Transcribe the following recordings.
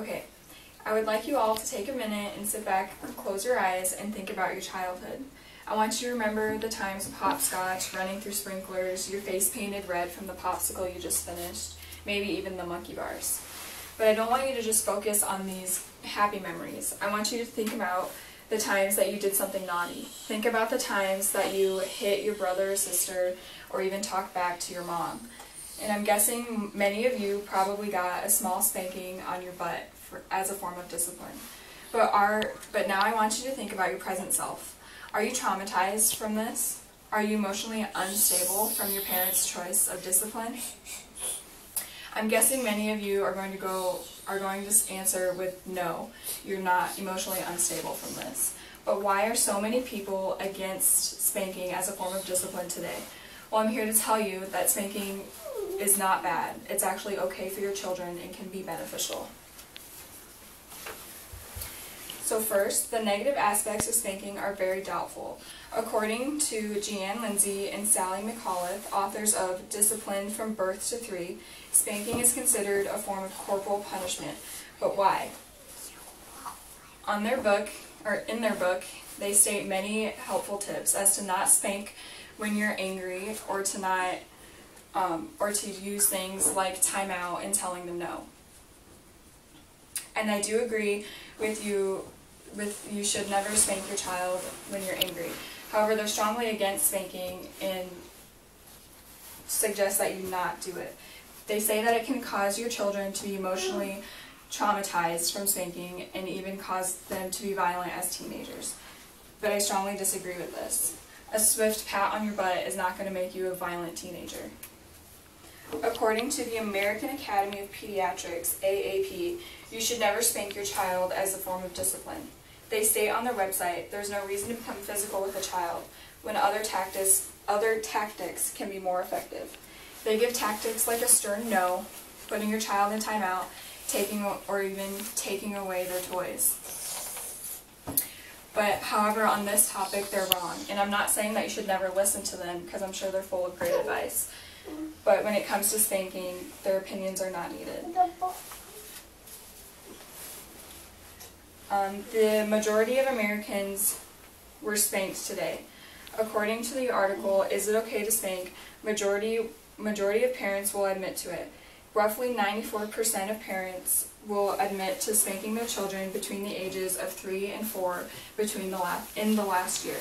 Okay, I would like you all to take a minute and sit back, close your eyes, and think about your childhood. I want you to remember the times of hopscotch, running through sprinklers, your face painted red from the popsicle you just finished, maybe even the monkey bars. But I don't want you to just focus on these happy memories. I want you to think about the times that you did something naughty. Think about the times that you hit your brother or sister, or even talked back to your mom. And I'm guessing many of you probably got a small spanking on your butt as a form of discipline. But now I want you to think about your present self. Are you traumatized from this? Are you emotionally unstable from your parents' choice of discipline? I'm guessing many of you are going to answer with no, you're not emotionally unstable from this. But why are so many people against spanking as a form of discipline today? Well, I'm here to tell you that spanking is not bad. It's actually okay for your children and can be beneficial. So first, the negative aspects of spanking are very doubtful. According to Jeanne Lindsay and Sally McAuliffe, authors of Discipline from Birth to 3, spanking is considered a form of corporal punishment. But why? In their book, they state many helpful tips as to not spank when you're angry, or to use things like timeout and telling them no. And I do agree with you should never spank your child when you're angry. However, they're strongly against spanking and suggest that you not do it. They say that it can cause your children to be emotionally traumatized from spanking and even cause them to be violent as teenagers. But I strongly disagree with this. A swift pat on your butt is not going to make you a violent teenager. According to the American Academy of Pediatrics, AAP, you should never spank your child as a form of discipline. They state on their website, there's no reason to become physical with a child when other tactics can be more effective. They give tactics like a stern no, putting your child in timeout, or even taking away their toys. But however, on this topic, they're wrong. And I'm not saying that you should never listen to them, because I'm sure they're full of great advice. But when it comes to spanking, their opinions are not needed. The majority of Americans were spanked today. According to the article, Is It Okay to Spank? Majority of parents will admit to it. Roughly 94% of parents will admit to spanking their children between the ages of 3 and 4 in the last year.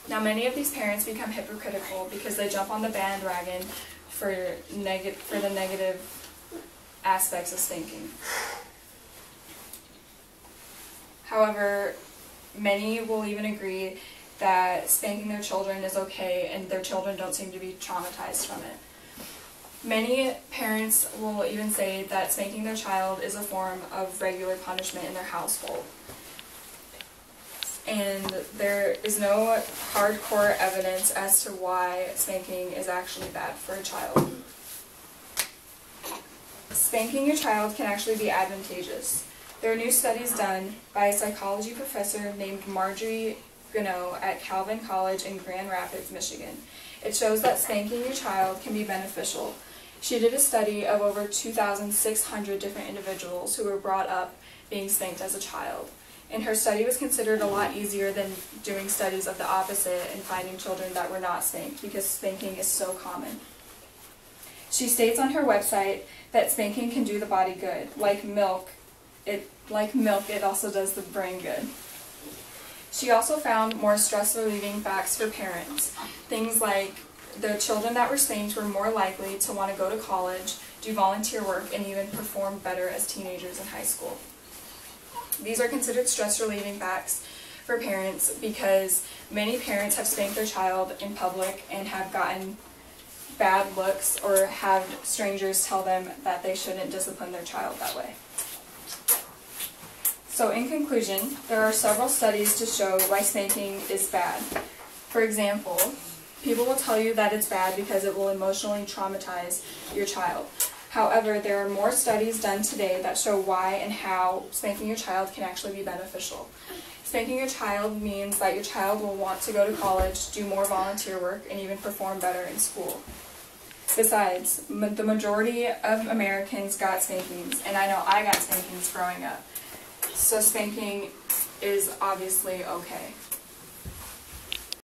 Now, many of these parents become hypocritical because they jump on the bandwagon for the negative aspects of spanking. However, many will even agree that spanking their children is okay and their children don't seem to be traumatized from it. Many parents will even say that spanking their child is a form of regular punishment in their household. And there is no hardcore evidence as to why spanking is actually bad for a child. Spanking your child can actually be advantageous. There are new studies done by a psychology professor named Marjorie Gano at Calvin College in Grand Rapids, Michigan. It shows that spanking your child can be beneficial. She did a study of over 2,600 different individuals who were brought up being spanked as a child. And her study was considered a lot easier than doing studies of the opposite and finding children that were not spanked, because spanking is so common. She states on her website that spanking can do the body good. Like milk, it also does the brain good. She also found more stress-relieving facts for parents. Things like the children that were spanked were more likely to want to go to college, do volunteer work, and even perform better as teenagers in high school. These are considered stress-relieving facts for parents because many parents have spanked their child in public and have gotten bad looks or have strangers tell them that they shouldn't discipline their child that way. So in conclusion, there are several studies to show why spanking is bad. For example, people will tell you that it's bad because it will emotionally traumatize your child. However, there are more studies done today that show why and how spanking your child can actually be beneficial. Spanking your child means that your child will want to go to college, do more volunteer work, and even perform better in school. Besides, the majority of Americans got spankings, and I know I got spankings growing up. So spanking is obviously okay.